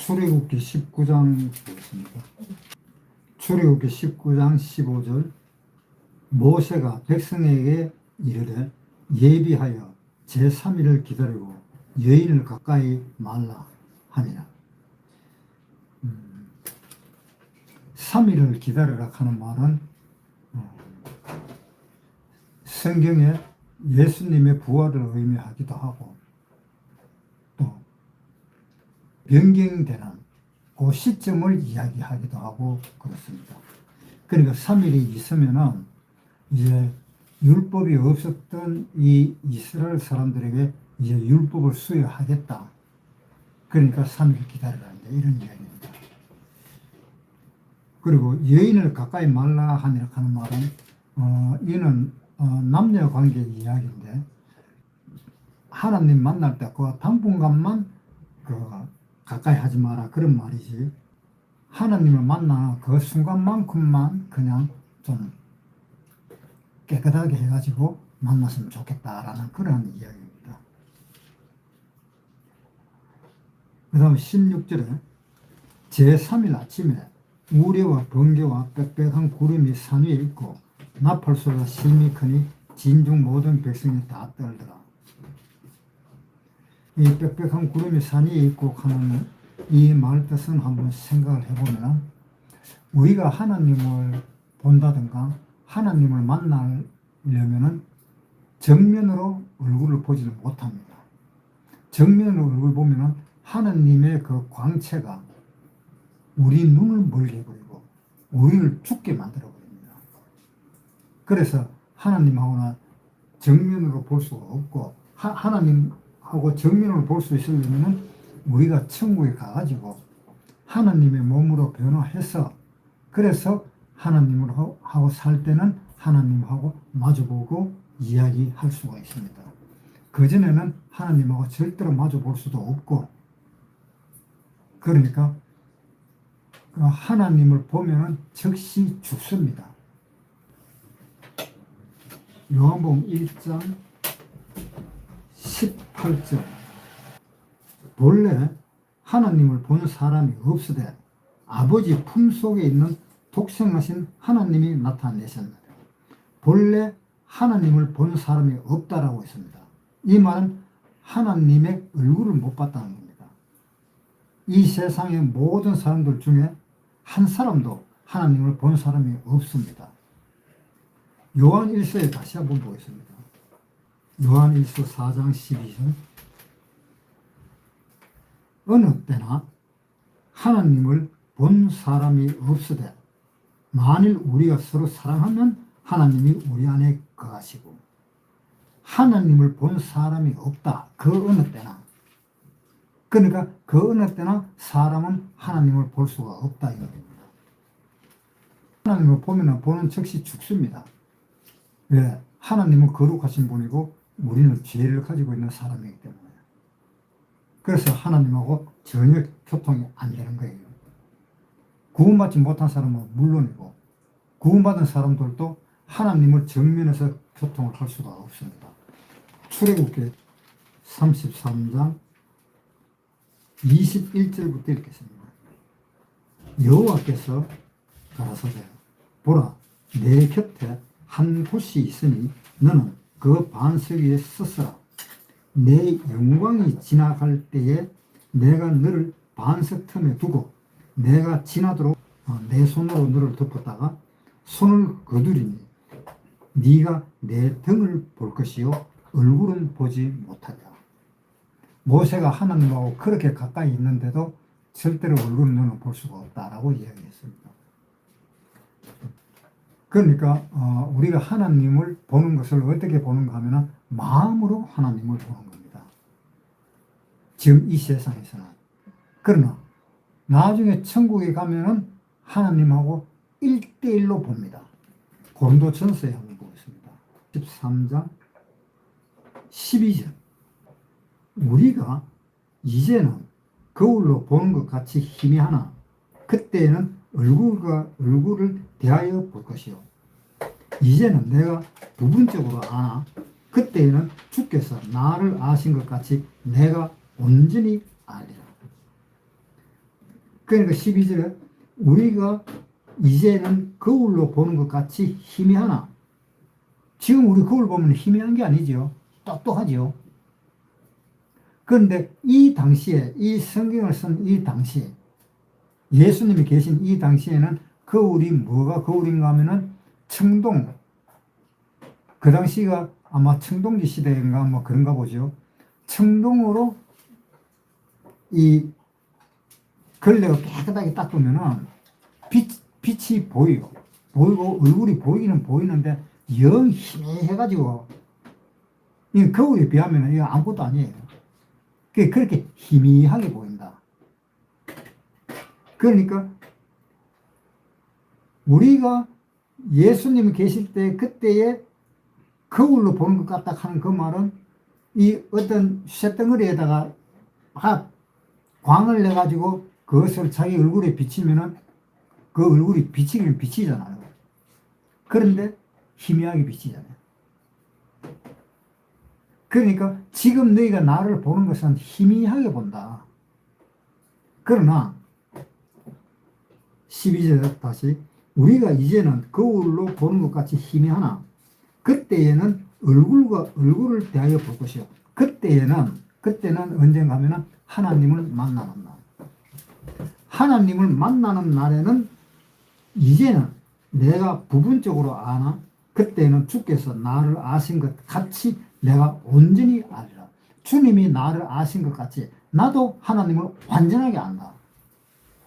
출애굽기 19장 보겠습니다. 출애굽기 19장 15절 모세가 백성에게 이르되 예비하여 제3일을 기다리고 여인을 가까이 말라 하니라. 3일을 기다리라 하는 말은 성경에 예수님의 부활을 의미하기도 하고 또 변경되는 그 시점을 이야기하기도 하고 그렇습니다. 그러니까 3일이 있으면은 이제 율법이 없었던 이 이스라엘 사람들에게 이제 율법을 수여하겠다. 그러니까 3일 기다리라는데 이런 이야기입니다. 그리고 여인을 가까이 말라 하니라 하는 말은 이는 남녀 관계 이야기인데 하나님 만날 때 그 당분간만 가까이 하지 마라 그런 말이지 하나님을 만나는 그 순간만큼만 그냥 좀 깨끗하게 해가지고 만났으면 좋겠다라는 그런 이야기입니다. 그 다음 16절에 제3일 아침에 우레와 번개와 빽빽한 구름이 산 위에 있고 나팔소리가 심히 크니 진중 모든 백성이 다 떨더라. 이 빽빽한 구름이 산 위에 있고 하는 이 말 뜻은 한번 생각을 해보면 우리가 하나님을 본다든가 하나님을 만나려면 정면으로 얼굴을 보지는 못합니다. 정면으로 얼굴 보면 하나님의 그 광채가 우리 눈을 멀게 해버리고 우리를 죽게 만들어버립니다. 그래서 하나님하고는 정면으로 볼 수가 없고 하나님하고 정면으로 볼 수 있으려면 우리가 천국에 가가지고 하나님의 몸으로 변화해서 그래서 하나님하고 살 때는 하나님하고 마주보고 이야기할 수가 있습니다. 그전에는 하나님하고 절대로 마주볼 수도 없고 그러니까 하나님을 보면 즉시 죽습니다. 요한복음 1장 18절 본래 하나님을 본 사람이 없으되 아버지 품속에 있는 독생하신 하나님이 나타내셨느니라. 본래 하나님을 본 사람이 없다라고 했습니다. 이 말은 하나님의 얼굴을 못 봤다는 겁니다. 이 세상의 모든 사람들 중에 한 사람도 하나님을 본 사람이 없습니다. 요한 1서에 다시 한번 보겠습니다. 요한 1서 4장 12절 어느 때나 하나님을 본 사람이 없으되 만일 우리가 서로 사랑하면 하나님이 우리 안에 거하시고 하나님을 본 사람이 없다. 그 어느 때나 그러니까 그 어느 때나 사람은 하나님을 볼 수가 없다 이겁니다. 하나님을 보는 즉시 죽습니다. 왜? 하나님은 거룩하신 분이고 우리는 죄를 가지고 있는 사람이기 때문에 그래서 하나님하고 전혀 교통이 안 되는 거예요. 구원받지 못한 사람은 물론이고 구원받은 사람들도 하나님을 정면에서 교통을 할 수가 없습니다. 출애굽기 33장 21절부터 읽겠습니다. 여호와께서 가라사대 보라 내 곁에 한 곳이 있으니 너는 그 반석 위에 서서라. 내 영광이 지나갈 때에 내가 너를 반석 틈에 두고 내가 지나도록 내 손으로 너를 덮었다가 손을 거두리니 네가 내 등을 볼 것이요 얼굴은 보지 못하리라. 모세가 하나님하고 그렇게 가까이 있는데도 절대로 얼굴은 너는 볼 수가 없다라고 이야기했습니다. 그러니까 우리가 하나님을 보는 것을 어떻게 보는가 하면 마음으로 하나님을 보는 겁니다. 지금 이 세상에서는. 그러나 나중에 천국에 가면은 하나님하고 1대1로 봅니다. 고린도전서에 한번 보겠습니다. 13장 12절 우리가 이제는 거울로 보는 것 같이 희미하나 그때에는 얼굴과 얼굴을 대하여 볼 것이요 이제는 내가 부분적으로 아나 그때에는 주께서 나를 아신 것 같이 내가 온전히 알리라. 그러니까 12절에 우리가 이제는 거울로 보는 것 같이 희미하나. 지금 우리 거울 보면 희미한 게 아니죠. 똑똑하죠. 그런데 이 당시에, 이 성경을 쓴 이 당시에, 예수님이 계신 이 당시에는 거울이 뭐가 거울인가 하면은 청동, 그 당시가 아마 청동기 시대인가 뭐 그런가 보죠. 청동으로 이 걸레가 깨끗하게 닦으면은 빛이 보여요. 보이고 얼굴이 보이기는 보이는데 영 희미해가지고 이 거울에 비하면 이거 아무것도 아니에요. 그렇게 희미하게 보인다. 그러니까 우리가 예수님이 계실 때 그때에 거울로 보는 것 같다 하는 그 말은 이 어떤 쇳덩어리에다가 광을 내가지고 그것을 자기 얼굴에 비치면은 그 얼굴이 비치기는 비치잖아요. 그런데 희미하게 비치잖아요. 그러니까 지금 너희가 나를 보는 것은 희미하게 본다. 그러나 12절 다시 우리가 이제는 거울로 보는 것 같이 희미하나 그때에는 얼굴을 대하여 볼 것이요. 그때는 언젠가 하면은 하나님을 만나는 날. 하나님을 만나는 날에는 이제는 내가 부분적으로 아나 그때는 주께서 나를 아신 것 같이 내가 온전히 알리라. 주님이 나를 아신 것 같이 나도 하나님을 완전하게 안다.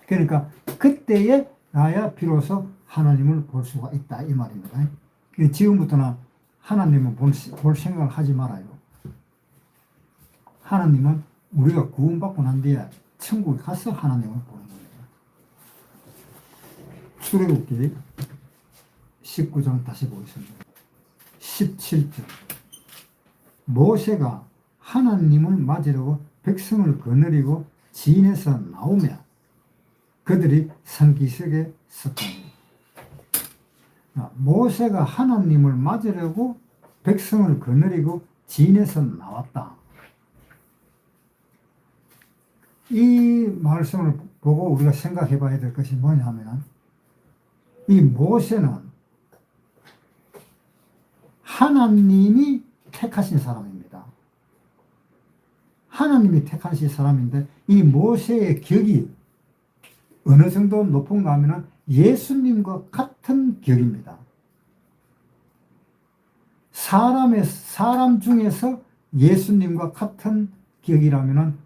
그러니까 그때에 나야 비로소 하나님을 볼 수가 있다 이 말입니다. 지금부터는 하나님은 볼 생각을 하지 말아요. 하나님은 우리가 구원받고 난 뒤에 천국에 가서 하나님을 보는 겁니다. 출애굽기 19장 다시 보겠습니다. 17절 모세가 하나님을 맞으려고 백성을 거느리고 진에서 나오며 그들이 산기슭에 섰더니 모세가 하나님을 맞으려고 백성을 거느리고 진에서 나왔다. 이 말씀을 보고 우리가 생각해 봐야 될 것이 뭐냐 하면 이 모세는 하나님이 택하신 사람입니다. 하나님이 택하신 사람인데 이 모세의 격이 어느 정도 높은가 하면 예수님과 같은 격입니다. 사람 중에서 예수님과 같은 격이라면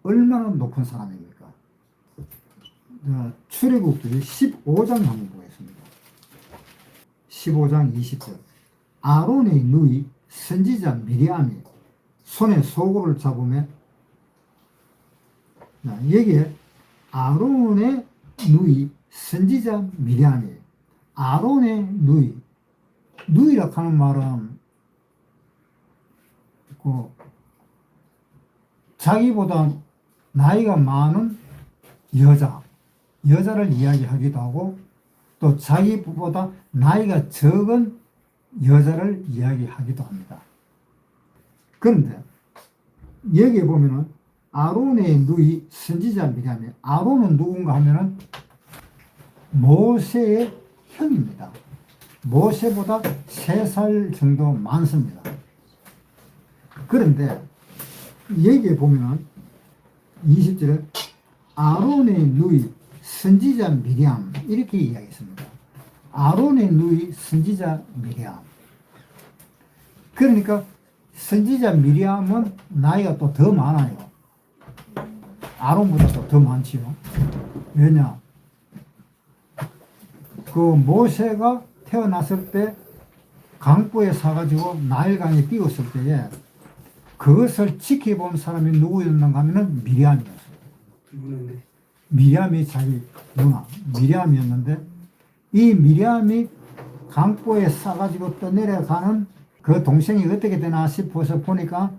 얼마나 높은 사람입니까? 출애굽기 15장 한번 보겠습니다. 15장 20절 아론의 누이 선지자 미리암이 손에 소고를 잡으며 여기에 아론의 누이 선지자 미리암이 아론의 누이라 하는 말은 자기보다 나이가 많은 여자를 이야기하기도 하고 또 자기보다 나이가 적은 여자를 이야기하기도 합니다. 그런데 여기에 보면은 아론의 누이 선지자 미리암이 아론은 누군가 하면은 모세의 형입니다. 모세보다 3살 정도 많습니다. 그런데 여기에 보면은 20절에 아론의 누이 선지자 미리암 이렇게 이야기했습니다. 아론의 누이 선지자 미리암. 그러니까 선지자 미리암은 나이가 또 더 많아요. 아론보다 더 많지요. 왜냐? 그 모세가 태어났을 때 강보에 사가지고 나일강에 띄웠을 때에 그것을 지켜본 사람이 누구였는가 하면은 미리암이었어요. 미리암이 자기 누나 미리암이었는데 이 미리암이 강보에 싸가지고 떠내려가는 그 동생이 어떻게 되나 싶어서 보니까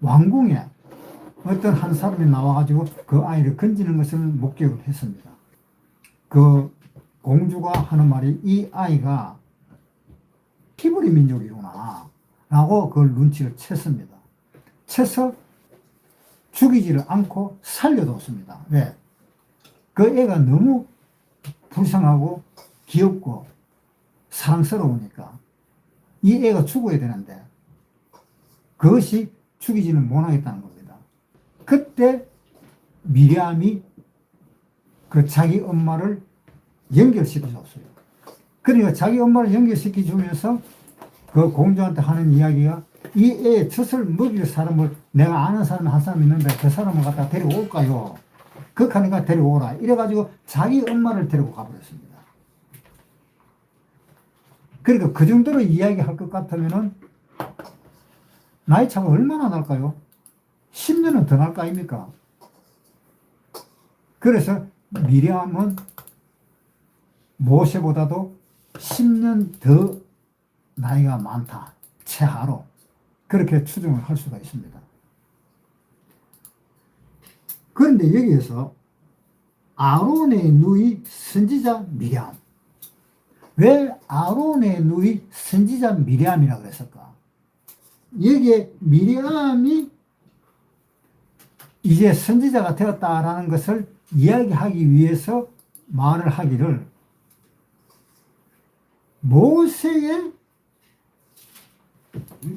왕궁에 어떤 한 사람이 나와가지고 그 아이를 건지는 것을 목격을 했습니다. 그 공주가 하는 말이 이 아이가 히브리 민족이구나 라고 그걸 눈치를 챘습니다. 채서 죽이지를 않고 살려뒀습니다. 왜? 그 애가 너무 불쌍하고 귀엽고 사랑스러우니까 이 애가 죽어야 되는데 그것이 죽이지는 못하겠다는 겁니다. 그때 미리암이 그 자기 엄마를 연결시켜줬어요. 그러니까 자기 엄마를 연결시켜주면서 그 공주한테 하는 이야기가 이 애의 젖을 먹일 사람을 내가 아는 사람이 한 사람 있는데 그 사람을 갖다 데리고 올까요? 극하니까 데리고 오라. 이래가지고 자기 엄마를 데리고 가버렸습니다. 그러니까 그 정도로 이야기할 것 같으면은 나이 차가 얼마나 날까요? 10년은 더 날 거 아닙니까? 그래서 미리암은 모세보다도 10년 더 나이가 많다. 최하로. 그렇게 추정을 할 수가 있습니다. 그런데 여기에서 아론의 누이 선지자 미리암. 왜 아론의 누이 선지자 미리암이라고 그랬을까? 여기에 미리암이 이제 선지자가 되었다라는 것을 이야기하기 위해서 말을 하기를 모세의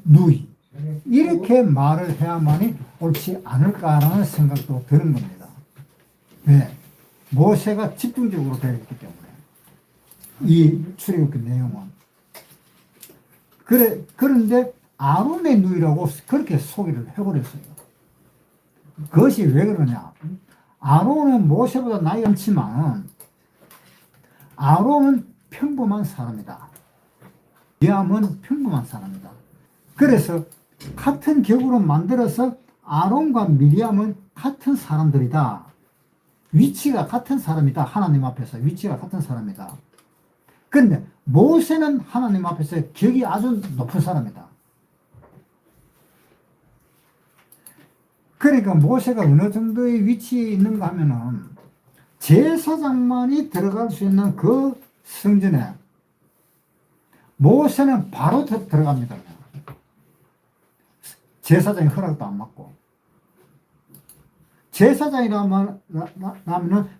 누이 이렇게 말을 해야만이 옳지 않을까라는 생각도 드는 겁니다. 왜? 모세가 집중적으로 되어 있기 때문에 이 출애굽기 내용은 그런데 아론의 누이라고 그렇게 소개를 해버렸어요. 그것이 왜 그러냐? 아론은 모세보다 나이가 많지만 아론은 평범한 사람이다. 미리암은 평범한 사람이다. 그래서 같은 격으로 만들어서 아론과 미리암은 같은 사람들이다. 위치가 같은 사람이다. 하나님 앞에서 위치가 같은 사람이다. 그런데 모세는 하나님 앞에서 격이 아주 높은 사람이다. 그러니까 모세가 어느 정도의 위치에 있는가 하면은 제사장만이 들어갈 수 있는 그 성전에 모세는 바로 들어갑니다. 제사장의 허락도 안 받고. 제사장이라면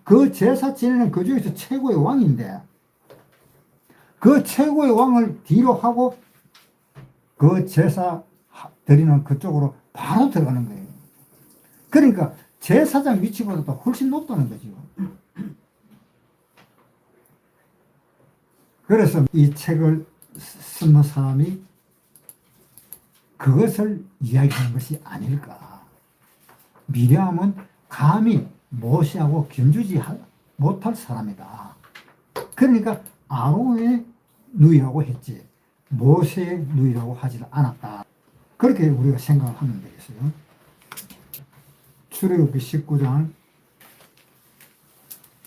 그 제사 지내는 그 중에서 최고의 왕인데 그 최고의 왕을 뒤로 하고 그 제사 드리는 그쪽으로 바로 들어가는 거예요. 그러니까 제사장 위치보다도 훨씬 높다는 거죠. 그래서 이 책을 쓰는 사람이 그것을 이야기하는 것이 아닐까. 미리암은 감히 모세하고 견주지 못할 사람이다. 그러니까 아론의 누이라고 했지 모세의 누이라고 하지 않았다. 그렇게 우리가 생각을 하면 되겠어요. 출애굽기 19장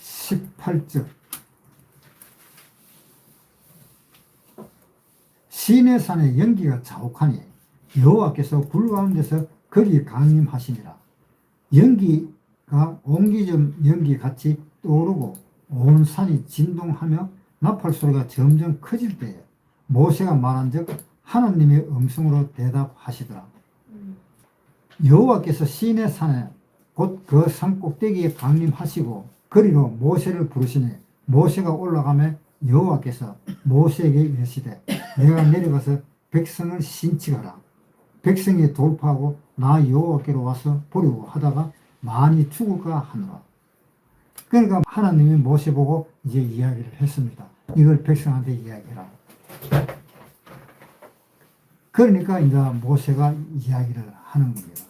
18절 시내산의 연기가 자욱하니 여호와께서 불 가운데서 거기 강림하시니라. 연기가 옹기점 연기같이 떠오르고 온 산이 진동하며 나팔 소리가 점점 커질 때에 모세가 말한즉 하나님의 음성으로 대답하시더라. 여호와께서 시내산에 곧 그 산 꼭대기에 강림하시고 거리로 모세를 부르시니 모세가 올라가며 여호와께서 모세에게 이르시되 내가 내려가서 백성을 신치가라. 백성이 돌파하고 나 여호와께로 와서 보려고 하다가 많이 죽을까 하노라. 그러니까 하나님이 모세 보고 이제 이야기를 했습니다. 이걸 백성한테 이야기해라. 그러니까 이제 모세가 이야기를 하는 겁니다.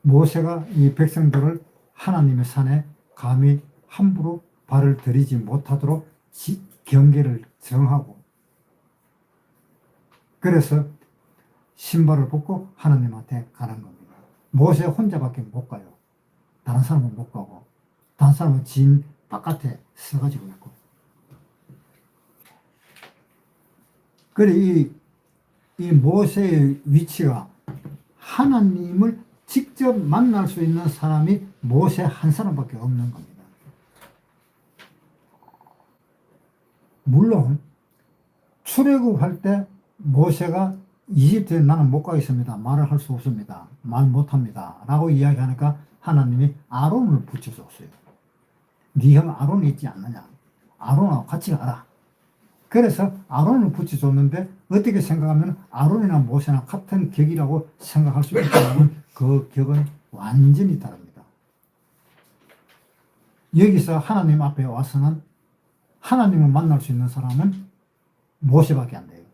모세가 이 백성들을 하나님의 산에 감히 함부로 발을 들이지 못하도록 경계를 정하고 그래서 신발을 벗고 하나님한테 가는 겁니다. 모세 혼자밖에 못 가요. 다른 사람은 못 가고 다른 사람은 진 바깥에 서가지고 있고 그래 이 모세의 위치가 하나님을 직접 만날 수 있는 사람이 모세 한 사람밖에 없는 겁니다. 물론 출애굽할 때 모세가 이집트에 나는 못 가겠습니다. 말을 할 수 없습니다. 말 못합니다. 라고 이야기하니까 하나님이 아론을 붙여줬어요. 네 형 아론이 있지 않느냐. 아론하고 같이 가라. 그래서 아론을 붙여줬는데 어떻게 생각하면 아론이나 모세나 같은 격이라고 생각할 수 있지만 그 격은 완전히 다릅니다. 여기서 하나님 앞에 와서는 하나님을 만날 수 있는 사람은 모세밖에 안 돼요.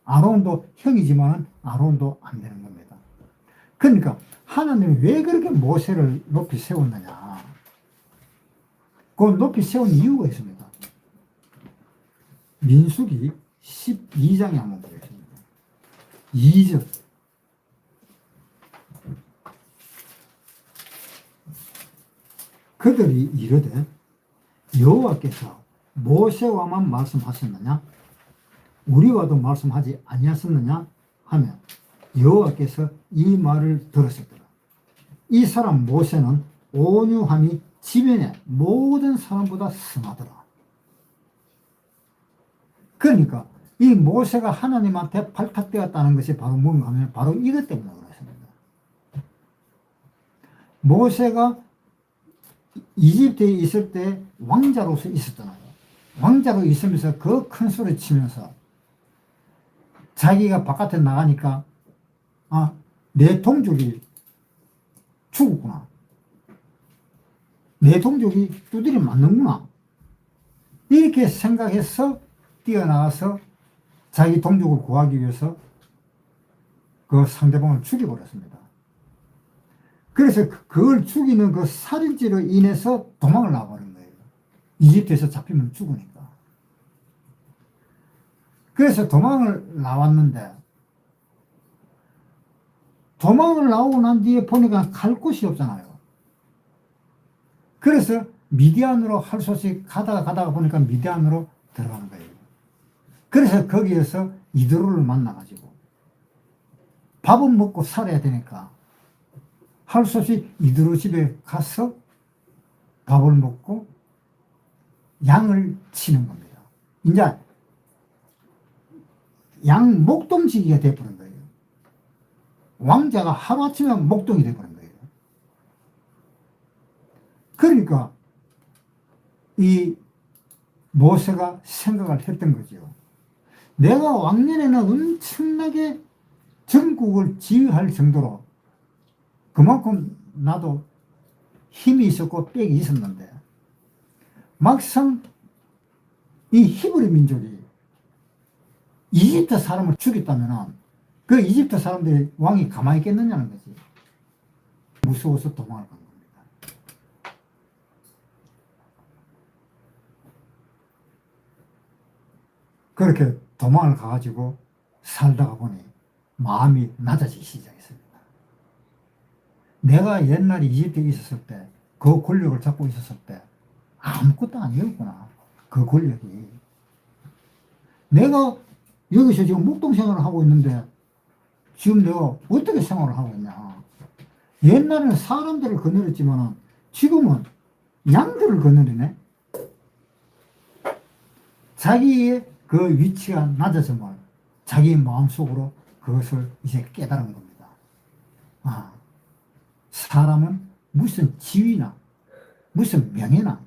아론도 형이지만 아론도 안 되는 겁니다. 그러니까 하나님이 왜 그렇게 모세를 높이 세웠느냐. 그 높이 세운 이유가 있습니다. 민수기 12장에 한번 보겠습니다. 2절. 그들이 이르되 여호와께서 모세와만 말씀하셨느냐? 우리와도 말씀하지 아니하셨느냐? 하면 여호와께서 이 말을 들으셨더라. 이 사람 모세는 온유함이 지면의 모든 사람보다 승하더라. 그러니까 이 모세가 하나님한테 발탁되었다는 것이 바로 뭔가 하면 바로 이것 때문에 그렇습니다. 모세가 이집트에 있을 때 왕자로서 있었잖아요. 왕자로 있으면서 그 큰 소리 치면서 자기가 바깥에 나가니까 내 동족이 죽었구나. 내 동족이 두드려 맞는구나. 이렇게 생각해서 뛰어나가서 자기 동족을 구하기 위해서 그 상대방을 죽여버렸습니다. 그래서 그걸 죽이는 그 살인죄로 인해서 도망을 나와버린 거예요. 이집트에서 잡히면 죽으니까. 그래서 도망을 나왔는데 도망을 나오고 난 뒤에 보니까 갈 곳이 없잖아요. 그래서 미디안으로 할 수 없이 가다가 보니까 미디안으로 들어간 거예요. 그래서 거기에서 이드로를 만나가지고 밥은 먹고 살아야 되니까 할 수 없이 이드로 집에 가서 밥을 먹고 양을 치는 겁니다. 이제 양 목동지기가 돼버린 거예요. 왕자가 하루아침에 목동이 돼버린 거예요. 그러니까 이 모세가 생각을 했던 거죠. 내가 왕년에는 엄청나게 전국을 지휘할 정도로 그만큼 나도 힘이 있었고 빽이 있었는데 막상 이 히브리 민족이 이집트 사람을 죽였다면 그 이집트 사람들이 왕이 가만히 있겠느냐는 거지. 무서워서 도망을 간 겁니다. 그렇게 도망을 가가지고 살다가 보니 마음이 낮아지기 시작했습니다. 내가 옛날에 이집트에 있었을 때 그 권력을 잡고 있었을 때 아무것도 아니었구나. 그 권력이. 내가 여기서 지금 목동 생활을 하고 있는데 지금 내가 어떻게 생활을 하고 있냐. 옛날에는 사람들을 거느렸지만 지금은 양들을 거느리네. 자기의 그 위치가 낮아짐을 자기 마음속으로 그것을 이제 깨달은 겁니다. 사람은 무슨 지위나 무슨 명예나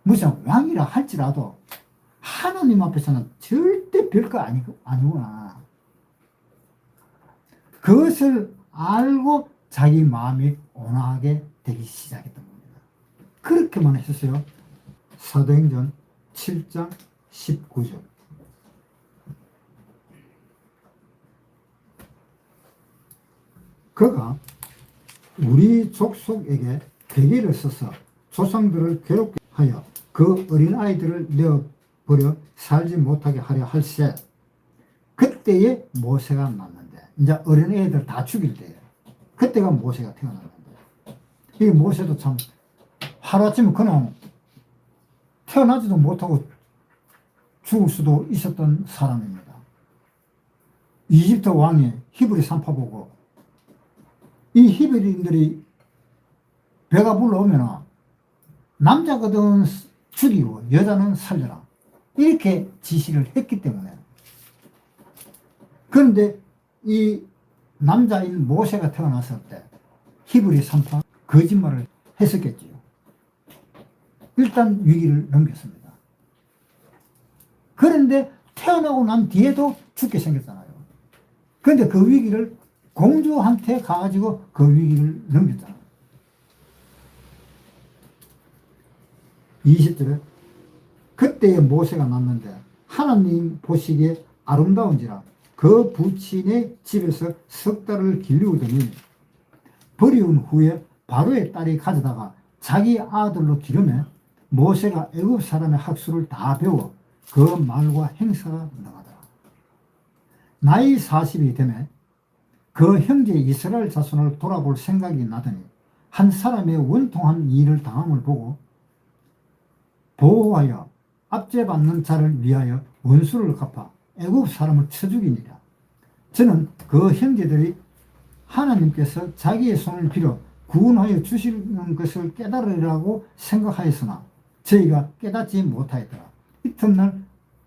무슨 왕이라 할지라도 하나님 앞에서는 절대 별거 아니구나. 그것을 알고 자기 마음이 온화하게 되기 시작했던 겁니다. 그렇게만 했었어요. 사도행전 7장 19절. 그가 우리 족속에게 계계를 써서 조상들을 괴롭게 하여 그 어린아이들을 내어버려 살지 못하게 하려 할세. 그때에 모세가 났는데 이제 어린애들 다 죽일 때예요. 그때가 모세가 태어났는데 이 모세도 참 하루아침에 그냥 태어나지도 못하고 죽을 수도 있었던 사람입니다. 이집트 왕이 히브리 산파 보고 이 히브리인들이 배가 불러오면 남자거든 죽이고 여자는 살려라 이렇게 지시를 했기 때문에. 그런데 이 남자인 모세가 태어났을 때 히브리 산파 거짓말을 했었겠지요. 일단 위기를 넘겼습니다. 그런데 태어나고 난 뒤에도 죽게 생겼잖아요. 그런데 그 위기를 공주한테 가가지고 그 위기를 넘겼잖아요. 20절에 그때에 모세가 났는데 하나님 보시기에 아름다운지라 그 부친의 집에서 석 달을 길리우더니 버리운 후에 바로의 딸이 가져다가 자기 아들로 기르매 모세가 애굽 사람의 학수를 다 배워 그 말과 행사가 나가더라. 나이 40이 되매 그 형제 이스라엘 자손을 돌아볼 생각이 나더니 한 사람의 원통한 일을 당함을 보고 보호하여 압제받는 자를 위하여 원수를 갚아 애굽 사람을 쳐 죽이니라. 저는 그 형제들이 하나님께서 자기의 손을 빌어 구원하여 주시는 것을 깨달으리라고 생각하였으나 저희가 깨닫지 못하였더라. 이튿날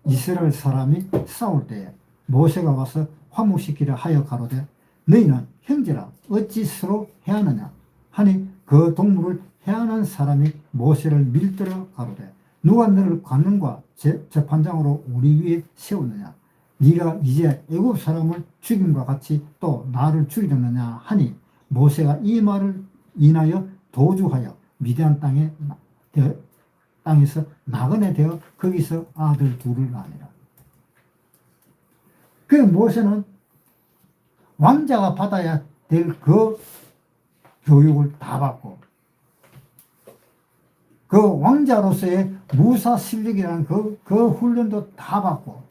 이스라엘 사람이 싸울 때에 모세가 와서 화목시키려 하여 가로되 너희는 형제라 어찌 서로 해하느냐 하니 그 동물을 해하는 사람이 모세를 밀들어 가로되 누가 너를 관원과 재판장으로 우리 위에 세웠느냐 네가 이제 애굽 사람을 죽임과 같이 또 나를 죽이려느냐 하니 모세가 이 말을 인하여 도주하여 미디안 땅에서 나그네 되어 거기서 아들 둘을 낳으니라. 그 모세는 왕자가 받아야 될 그 교육을 다 받고 그 왕자로서의 무사 실력이라는 그 훈련도 다 받고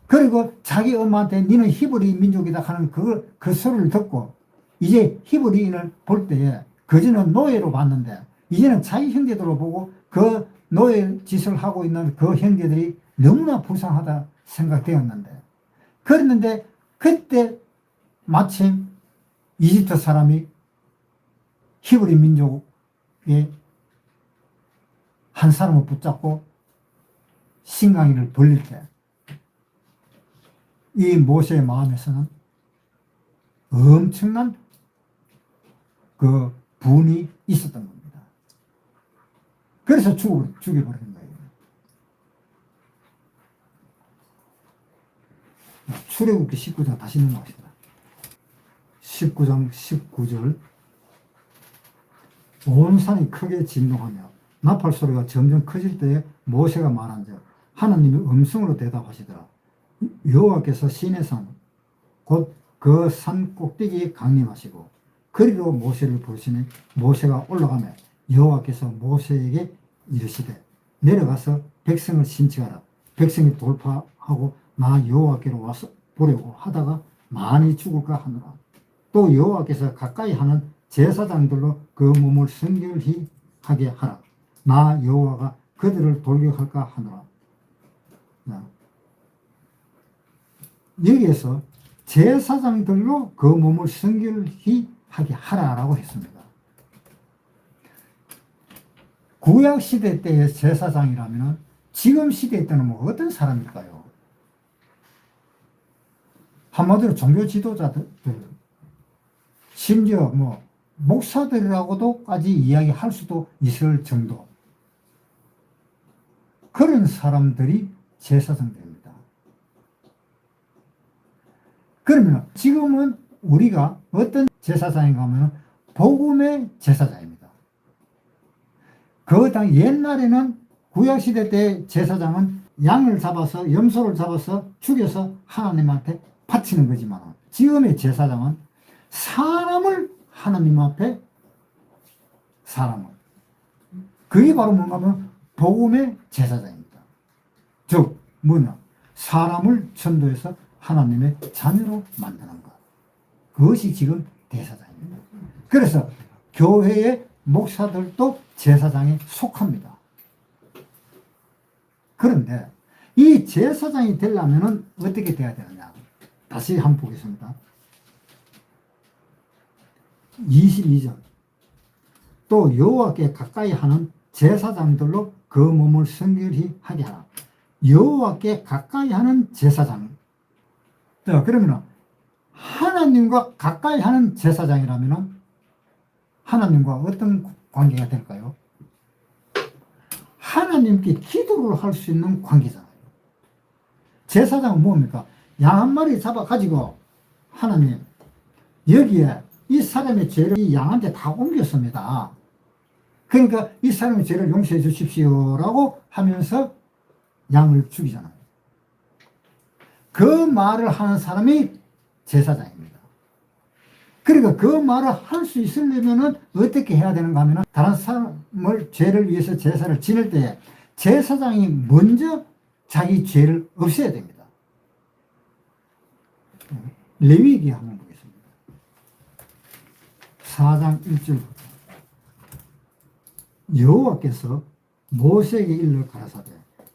그리고 자기 엄마한테 니는 히브리 민족이다 하는 그 소리를 듣고 이제 히브리인을 볼 때에 그전은 노예로 봤는데 이제는 자기 형제들로 보고 그 노예 짓을 하고 있는 그 형제들이 너무나 불쌍하다 생각되었는데 그랬는데 그때 마침 이집트 사람이 히브리 민족의 한 사람을 붙잡고 신강이를 돌릴 때 이 모세의 마음에서는 엄청난 그 분이 있었던 겁니다. 그래서 죽여버린 거예요. 출애굽기 19장 다시 넘어갑시다. 19장 19절 온 산이 크게 진동하며 나팔 소리가 점점 커질 때에 모세가 말한즉 하나님이 음성으로 대답하시더라. 여호와께서 시내산 곧 그 산 꼭대기에 강림하시고 그리로 모세를 부르시니 모세가 올라가며 여호와께서 모세에게 이르시되 내려가서 백성을 심치하라. 백성이 돌파하고 나 여호와께로 와서 보려고 하다가 많이 죽을까 하노라. 또 여호와께서 가까이 하는 제사장들로 그 몸을 성결히 하게 하라. 나 여호와가 그들을 돌격할까 하노라. 여기에서 제사장들로 그 몸을 성결히 하게 하라라고 했습니다. 구약시대 때의 제사장이라면 지금 시대 때는 뭐 어떤 사람일까요? 한마디로 종교 지도자들, 심지어 뭐 목사들이라고도까지 이야기할 수도 있을 정도. 그런 사람들이 제사장들입니다. 그러면 지금은 우리가 어떤 제사장인가 하면 복음의 제사장입니다. 그 당 옛날에는 구약시대 때 제사장은 양을 잡아서 염소를 잡아서 죽여서 하나님한테 바치는 거지만 지금의 제사장은 사람을 하나님 앞에 사람을 그게 바로 뭔가 하면 복음의 제사장입니다. 즉 뭐냐 사람을 전도해서 하나님의 자녀로 만드는 것 그것이 지금 대사장입니다. 그래서 교회의 목사들도 제사장에 속합니다. 그런데 이 제사장이 되려면 어떻게 돼야 되느냐 다시 한번 보겠습니다. 22절 또 여호와께 가까이 하는 제사장들로 그 몸을 성결히 하게 하라. 여호와께 가까이 하는 제사장. 자, 그러면 하나님과 가까이 하는 제사장이라면 하나님과 어떤 관계가 될까요? 하나님께 기도를 할 수 있는 관계잖아요. 제사장은 뭡니까? 양 한 마리 잡아가지고 하나님, 여기에 이 사람의 죄를 이 양한테 다 옮겼습니다. 그러니까 이 사람의 죄를 용서해 주십시오라고 하면서 양을 죽이잖아요. 그 말을 하는 사람이 제사장입니다. 그러니까 그 말을 할 수 있으려면 어떻게 해야 되는가 하면 다른 사람을 죄를 위해서 제사를 지낼 때 제사장이 먼저 자기 죄를 없애야 됩니다. 레위기 한번 보겠습니다. 4장 1절부터 여호와께서 모세에게 일러 가라사대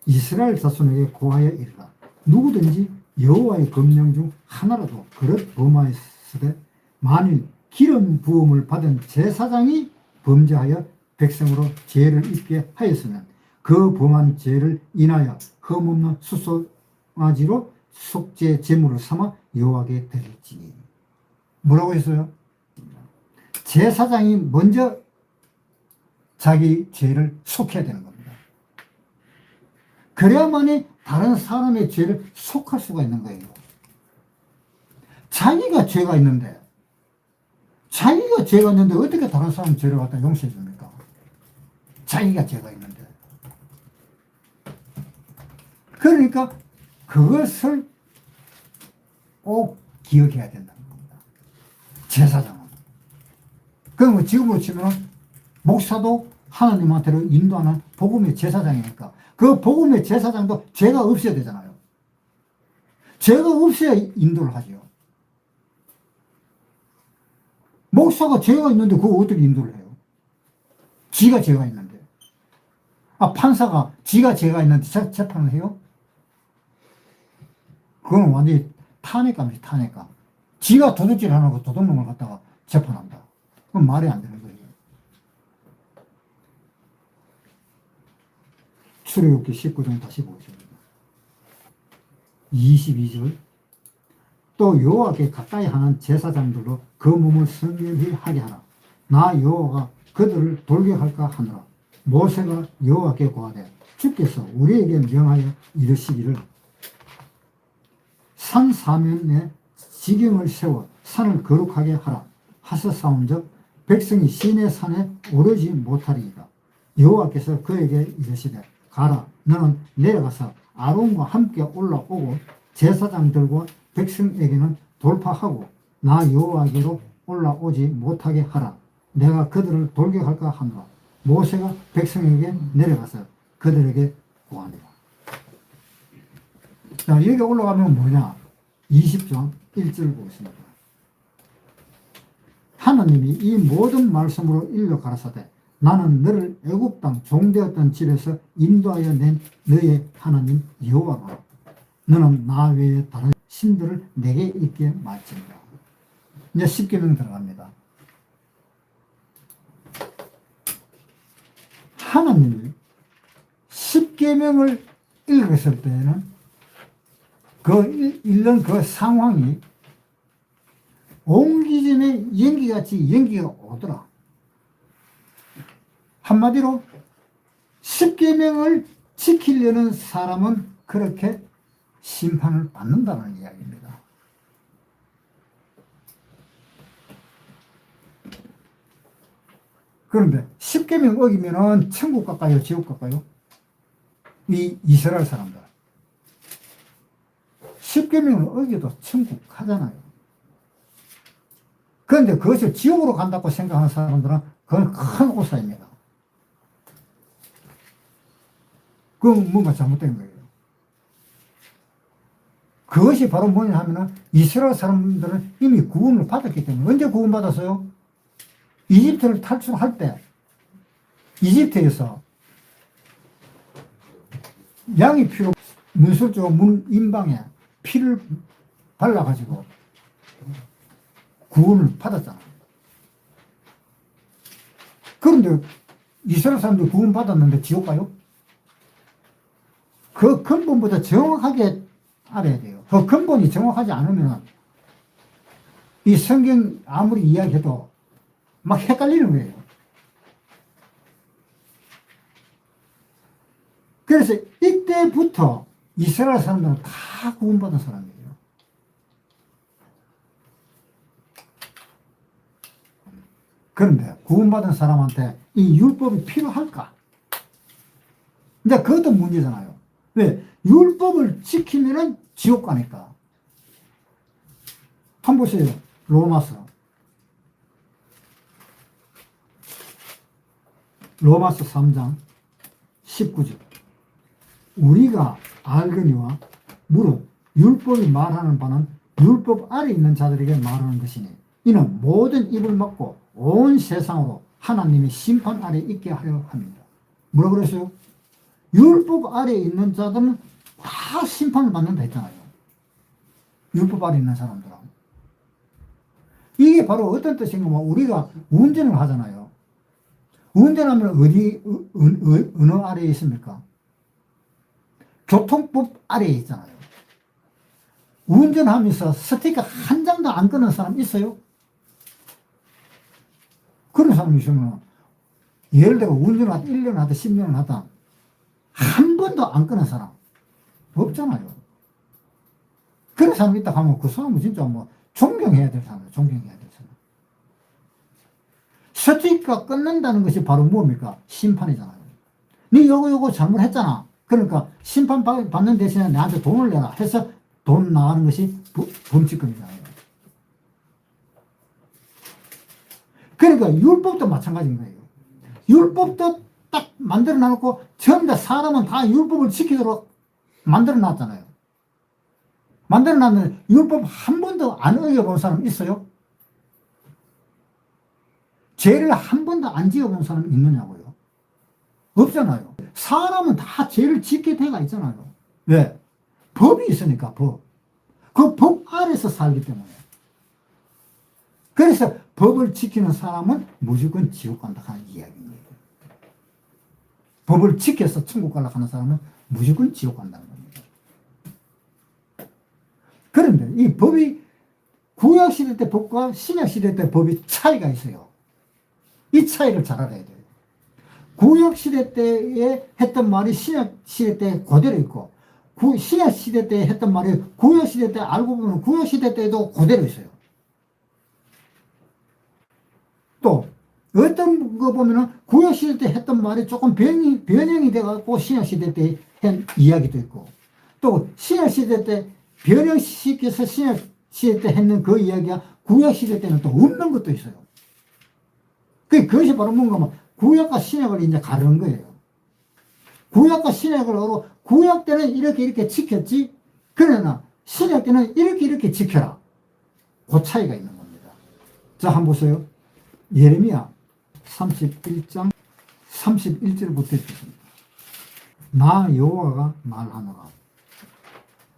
이스라엘 자손에게 고하여 이르라 누구든지 여호와의 검령 중 하나라도 그릇 범하였으되 만일 기름 부음을 받은 제사장이 범죄하여 백성으로 죄를 입게 하였으면 그 범한 죄를 인하여 흠없는 수송아지로 속죄 제물을 삼아 여호와께 드릴지니. 뭐라고 했어요? 제사장이 먼저 자기 죄를 속해야 되는 겁니다. 그래야만이 다른 사람의 죄를 속할 수가 있는 거예요. 자기가 죄가 있는데 어떻게 다른 사람 죄를 갖다 용서해 줍니까? 자기가 죄가 있는데. 그러니까 그것을 꼭 기억해야 된다는 겁니다. 제사장은. 그럼 지금으로 치면 목사도 하나님한테로 인도하는 복음의 제사장이니까 그 복음의 제사장도 죄가 없어야 되잖아요. 죄가 없어야 인도를 하죠. 목사가 죄가 있는데 그거 어떻게 인도를 해요? 지가 죄가 있는데. 판사가 지가 죄가 있는데 재판을 해요? 그건 완전히 탄핵감이지, 탄핵감. 지가 도둑질 안 하고 도둑놈을 갖다가 재판한다. 그건 말이 안 되는 거예요. 출애굽기 19장 다시 보겠습니다. 22절 또 여호와께 가까이 하는 제사장들로 그 몸을 성결히 하게 하라. 나 여호와가 그들을 돌격할까 하노라. 모세가 여호와께 고하되 주께서 우리에게 명하여 이르시기를 산 사면에 지경을 세워 산을 거룩하게 하라 하셨사온즉 백성이 시내 산에 오르지 못하리이다. 여호와께서 그에게 이르시되 가라 너는 내려가서 아론과 함께 올라오고 제사장들과 백성에게는 돌파하고 나 여호와께로 올라오지 못하게 하라. 내가 그들을 돌격할까 하노라. 모세가 백성에게 내려가서 그들에게 고하니라. 자, 여기 올라가면 뭐냐? 20장 1절 보겠습니다. 하나님이 이 모든 말씀으로 일러 가라사대 나는 너를 애굽 땅 종되었던 집에서 인도하여 낸 너의 하나님 여호와라. 너는 나 외에 다른 신들을 내게 있게 말지니라. 이제 10계명 들어갑니다. 하나님이 10계명을 읽었을 때는 그 읽는 그 상황이 온 기전에 연기같이 연기가 오더라. 한마디로 10계명을 지키려는 사람은 그렇게 심판을 받는다는 이야기입니다. 그런데 10계명 어기면은 천국 갈까요? 지옥 갈까요? 이 이스라엘 사람들 10계명을 어겨도 천국 가잖아요. 그런데 그것을 지옥으로 간다고 생각하는 사람들은 그건 큰 오사입니다. 그건 뭔가 잘못된 거예요. 그것이 바로 뭐냐 하면은 이스라엘 사람들은 이미 구원을 받았기 때문에. 언제 구원 받았어요? 이집트를 탈출할 때 이집트에서 양이 피로 문술조 문 인방에 피를 발라가지고 구원을 받았잖아요. 그런데 이스라엘 사람들이 구원 받았는데 지옥 가요? 그 근본보다 정확하게 알아야 돼요. 그 근본이 정확하지 않으면 이 성경 아무리 이야기해도 막 헷갈리는 거예요. 그래서 이때부터 이스라엘 사람들은 다 구원받은 사람이에요. 그런데 구원받은 사람한테 이 율법이 필요할까? 근데 그것도 문제잖아요. 왜? 율법을 지키면은 지옥 가니까. 한번 보세요. 로마서 3장 19절. 우리가 알거니와 무릇 율법이 말하는 바는 율법 아래 있는 자들에게 말하는 것이니 이는 모든 입을 막고 온 세상으로 하나님의 심판 아래 있게 하려 합니다. 뭐라 그랬어요? 율법 아래 있는 자들은 다 심판을 받는다 했잖아요. 율법 아래 있는 사람들은. 이게 바로 어떤 뜻인가 하면 우리가 운전을 하잖아요. 운전하면 어느 아래에 있습니까? 교통법 아래에 있잖아요. 운전하면서 스티커 한 장도 안 끄는 사람 있어요? 그런 사람이 있으면, 예를 들어 운전을 하다 1년 하다 10년을 하다 한 번도 안 끄는 사람 없잖아요. 그런 사람이 있다 하면 그 사람은 진짜 뭐 존경해야 될 사람이에요. 존경해야 될 사람. 스티커 끊는다는 것이 바로 뭡니까? 심판이잖아요. 네 요거 잘못했잖아. 그러니까 심판 받는 대신에 나한테 돈을 내라 해서 돈 나가는 것이 범칙금이잖아요. 그러니까 율법도 마찬가지인 거예요. 율법도 딱 만들어 놔놓고 전부 다 사람은 다 율법을 지키도록 만들어 놨잖아요. 만들어 놨는데 율법 한 번도 안 어겨본 사람 있어요? 죄를 한 번도 안 지어본 사람 있느냐고요? 없잖아요. 사람은 다 죄를 짓게 돼가 있잖아요. 왜? 법이 있으니까 법. 그 법 아래서 살기 때문에. 그래서 법을 지키는 사람은 무조건 지옥 간다 하는 이야기입니다. 법을 지켜서 천국 가려고 하는 사람은 무조건 지옥 간다는 겁니다. 그런데 이 법이 구약시대 때 법과 신약시대 때 법이 차이가 있어요. 이 차이를 잘 알아야 돼요. 구약시대 때에 했던 말이 신약시대 때 그대로 있고, 신약시대 때 했던 말이 구약시대 때 알고 보면 구약시대 때도 그대로 있어요. 또 어떤 거 보면은 구약시대 때 했던 말이 조금 변형이 돼갖고 신약시대 때 한 이야기도 있고, 또 신약시대 때 변형시켜서 신약시대 때 했는 그 이야기가 구약시대 때는 또 없는 것도 있어요. 그것이 바로 뭔가 하면 구약과 신약을 이제 가르는 거예요. 구약과 신약을 하고 구약 때는 이렇게 지켰지, 그러나 신약 때는 이렇게 지켜라. 그 차이가 있는 겁니다. 자, 한번 보세요. 예레미야 31장 31절부터 읽겠습니다. 나 여호와가 말하노라.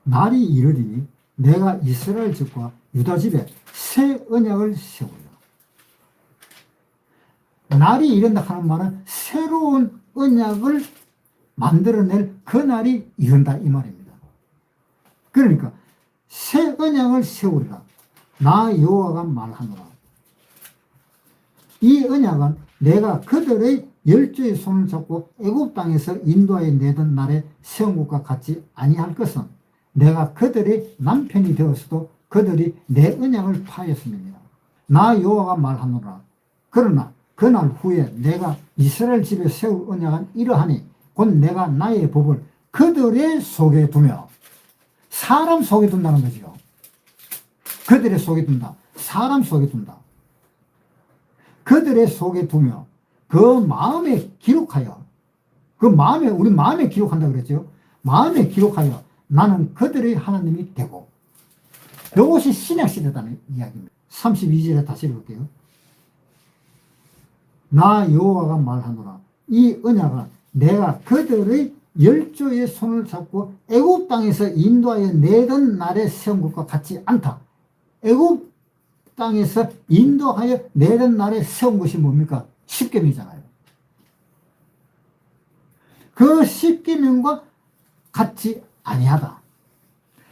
날이 이르리니 내가 이스라엘 집과 유다 집에 새 언약을 세우리라. 날이 이른다 하는 말은 새로운 언약을 만들어낼 그 날이 이른다 이 말입니다. 그러니까 새 언약을 세우리라. 나 여호와가 말하노라. 이 언약은 내가 그들의 열조의 손을 잡고 애굽 땅에서 인도하여 내던 날에 세운 것과 같이 아니할 것은 내가 그들의 남편이 되었어도 그들이 내 언약을 파했음이니라. 나 여호와가 말하노라. 그러나 그날 후에 내가 이스라엘 집에 세울 언약은 이러하니 곧 내가 나의 법을 그들의 속에 두며, 사람 속에 둔다는 거죠. 그들의 속에 둔다. 사람 속에 둔다. 그들의 속에 두며 그 마음에 기록하여, 그 마음에, 우리 마음에 기록한다고 그랬죠. 마음에 기록하여 나는 그들의 하나님이 되고. 이것이 신약시대라는 이야기입니다. 32절에 다시 읽을게요. 나 여호와가 말하노라. 이 언약은 내가 그들의 열조의 손을 잡고 애굽 땅에서 인도하여 내던 날에 세운 것과 같지 않다. 애굽 땅에서 인도하여 내던 날에 세운 것이 뭡니까? 십계명이잖아요. 그 십계명과 같지 아니하다.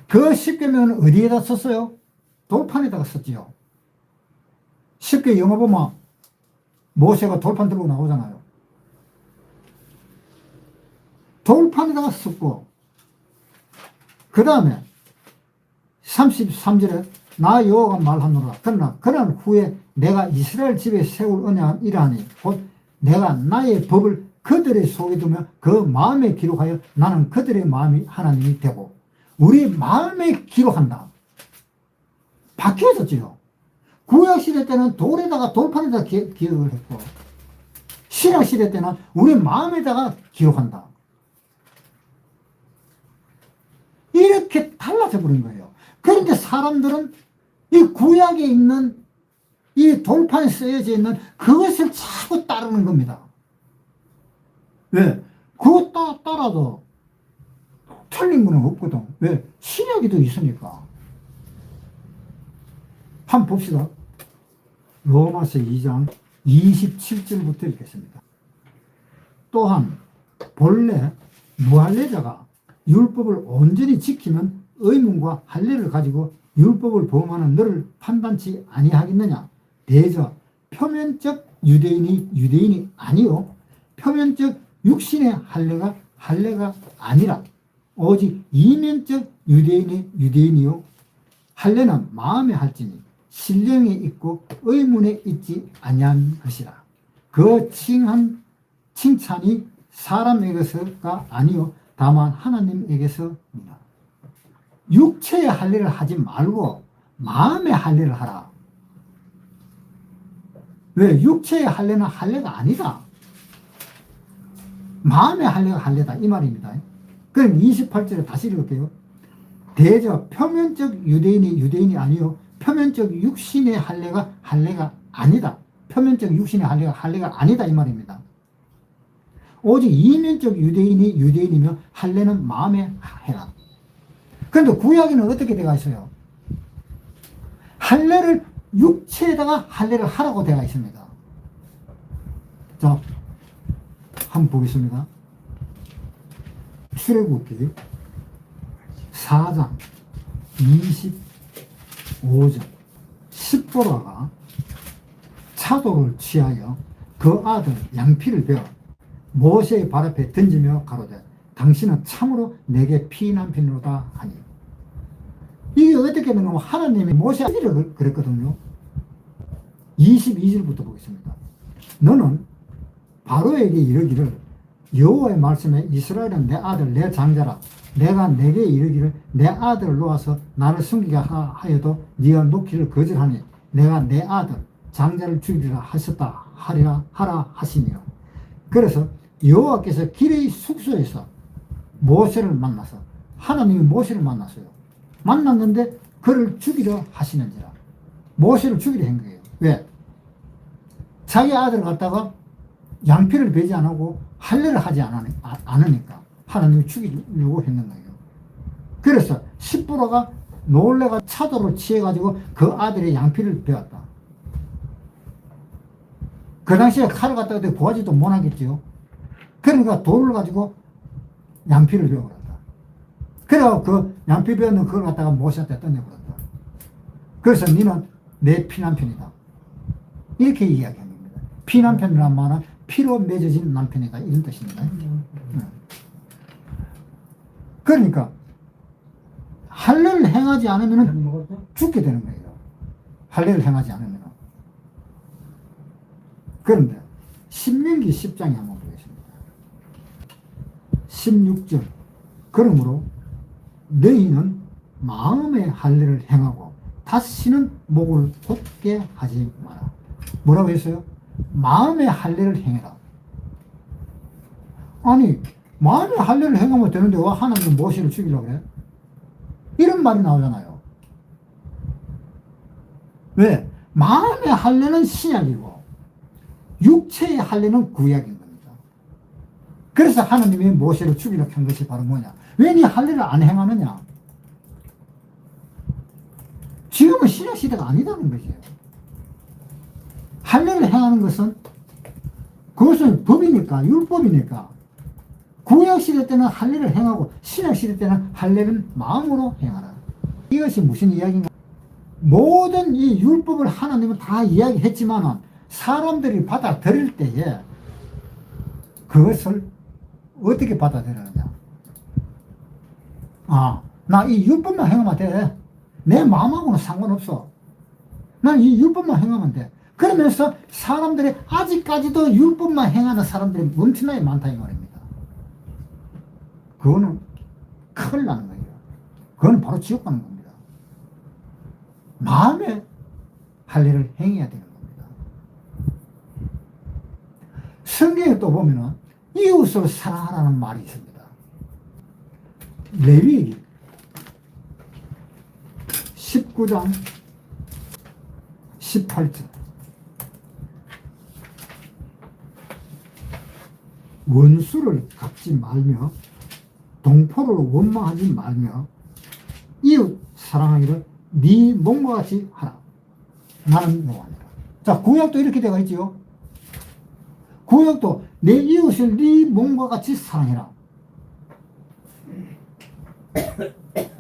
그 십계명은 어디에다 썼어요? 돌판에다가 썼지요. 쉽게 영화 보면 모세가 돌판 들고 나오잖아요. 돌판에다가 섞고, 그 다음에 33절에 나 여호와가 말하노라. 그러나 그날 후에 내가 이스라엘 집에 세울 언약은 이러하니 곧 내가 나의 법을 그들의 속에 두며 그 마음에 기록하여 나는 그들의 마음이 하나님이 되고, 우리 마음에 기록한다. 바뀌어졌지요. 구약시대 때는 돌에다가 돌판에다가 기록을 했고, 신약시대 때는 우리 마음에다가 기록한다. 이렇게 달라져 버린 거예요. 그런데 사람들은 이 구약에 있는 이 돌판에 쓰여져 있는 그것을 자꾸 따르는 겁니다. 왜? 그거 따라도 틀린 거는 없거든. 왜? 신약이 더 있으니까. 한번 봅시다. 로마서 2장 27절부터 읽겠습니다. 또한 본래 무할례자가 율법을 온전히 지키면 의문과 할례를 가지고 율법을 범하는 너를 판단치 아니하겠느냐. 대저 표면적 유대인이 유대인이 아니요 표면적 육신의 할례가 아니라 오직 이면적 유대인이 유대인이요 할례는 마음에 할지니 신령에 있고 의문에 있지 아니한 것이라. 그 칭찬이 사람에게서가 아니요 다만 하나님에게서입니다. 육체의 할례를 하지 말고 마음의 할례를 하라. 왜? 육체의 할례는 할례가 아니다. 마음의 할례가 할례다 이 말입니다. 그럼 28절에 다시 읽을게요. 대저 표면적 유대인이 유대인이 아니요 표면적 육신의 할례가 아니다. 표면적 육신의 할례가 아니다 이 말입니다. 오직 이면적 유대인이 유대인이며 할례는 마음에 해라. 그런데 구약에는 어떻게 되어 있어요? 할례를 육체에다가 할례를 하라고 되어 있습니다. 자, 한번 보겠습니다. 출애굽기 4장 25절 십보라가 차도를 취하여 그 아들 양피를 베어 모세의 발 앞에 던지며 가로되 당신은 참으로 내게 피난편이로다 하니. 이게 어떻게 되냐면 하나님이 모세를 그랬거든요. 22절부터 보겠습니다. 너는 바로에게 이르기를 여호와의 말씀에 이스라엘은 내 아들 내 장자라. 내가 내게 이르기를 내 아들을 놓아서 나를 숨기게 하여도 네가 놓기를 거절하니 내가 내 아들 장자를 죽이리라 하라 하시니라. 그래서 여호와께서 길의 숙소에서 모세를 만나서 하나님이 모세를 만났어요. 만났는데 그를 죽이려 하시는지라. 모세를 죽이려 한 거예요. 왜? 자기 아들을 갖다가 양피를 베지 않고 할례를 하지 않으니까 하나님이 죽이려고 했는 거예요. 그래서 십보라가 놀래가 차도를 취해가지고 그 아들의 양피를 베었다. 그 당시에 칼을 갖다가 구하지도 못하겠죠. 그러니까 돌을 가지고 양피를 베어버렸다. 그래서 그 양피 베었는 그걸 갖다가 모세한테 던져버렸다. 그래서 너는 내 피난편이다. 이렇게 이야기합니다. 피난편이란 말은 피로 맺어진 남편이다. 이런 뜻입니다. 그러니까 할례를 행하지 않으면 죽게 되는 거예요. 할례를 행하지 않으면. 그런데 신명기 10장에 한번 보겠습니다. 16절 그러므로 너희는 마음의 할례를 행하고 다시는 목을 곧게 하지 마라. 뭐라고 했어요? 마음의 할례를 행해라. 아니 마음의 할례를 행하면 되는데 왜 하나님은 모세를 죽이려고 그래? 이런 말이 나오잖아요. 왜? 마음의 할례는 신약이고 육체의 할례는 구약인 겁니다. 그래서 하나님이 모세를 죽이려고 한 것이 바로 뭐냐? 왜 네 할례를 안 행하느냐? 지금은 신약 시대가 아니다는 거죠. 할례를 행하는 것은 그것은 법이니까 율법이니까 구약 시대 때는 할례를 행하고 신약 시대 때는 할례는 마음으로 행하라. 이것이 무슨 이야기인가? 모든 이 율법을 하나님은 다 이야기했지만은 사람들이 받아들일 때에 그것을 어떻게 받아들이느냐. 아, 나 이 율법만 행하면 돼. 내 마음하고는 상관없어. 난 이 율법만 행하면 돼. 그러면서 사람들이 아직까지도 율법만 행하는 사람들이 엄청나게 많다 이 말입니다. 그거는 큰일 나는 거예요. 그거는 바로 지옥 가는 겁니다. 마음에 할 일을 행해야 되는 겁니다. 성경에 또 보면은 이웃을 사랑하라는 말이 있습니다. 레위기 19장 18절. 원수를 갚지 말며 동포를 원망하지 말며 이웃 사랑하기를 네 몸과 같이 하라. 나는 여호와니라. 자, 구약도 이렇게 되어 있지요. 구약도 내 이웃을 네 몸과 같이 사랑해라.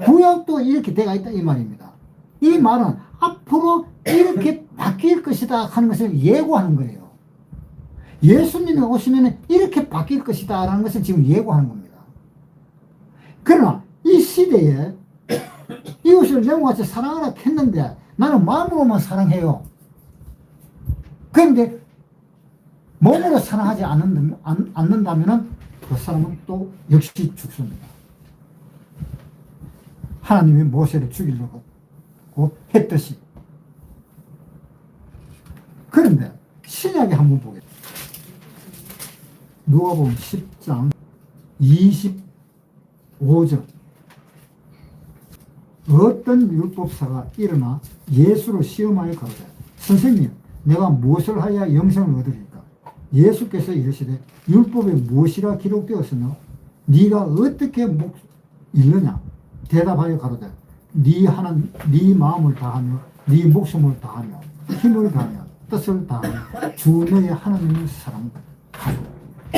구약도 이렇게 되어 있다 이 말입니다. 이 말은 앞으로 이렇게 바뀔 것이다 하는 것을 예고하는 거예요. 예수님이 오시면 이렇게 바뀔 것이다 라는 것을 지금 예고하는 겁니다. 그러나 이 시대에 이웃을 내 몸과 같이 사랑하라 했는데 나는 마음으로만 사랑해요. 그런데 몸으로 사랑하지 않는다면 그 사람은 또 역시 죽습니다. 하나님이 모세를 죽이려고 했듯이. 그런데 신약에 한번 보겠습니다. 누가복음 10장 25절. 어떤 율법사가 일어나 예수를 시험하여 가로되 선생님 내가 무엇을 하여야 영생을 얻으리까? 예수께서 이르시되 율법에 무엇이라 기록되었으며 네가 어떻게 읽느냐? 대답하여 가로되 네 마음을 다하며 네 목숨을 다하며 힘을 다하며 뜻을 다하며 주 너의 하나님을 사랑하고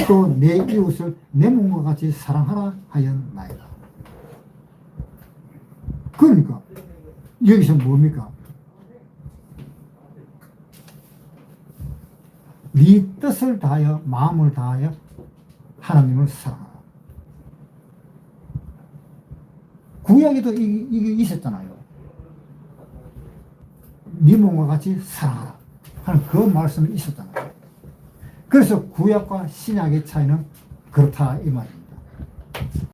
또 내 이웃을 내 몸과 같이 사랑하라 하였나이다. 그러니까 여기서 뭡니까? 네 뜻을 다하여 마음을 다하여 하나님을 사랑하라. 구약에도 이게 있었잖아요. 네 몸과 같이 사랑하라 하는 그 말씀이 있었잖아요. 그래서 구약과 신약의 차이는 그렇다 이 말입니다.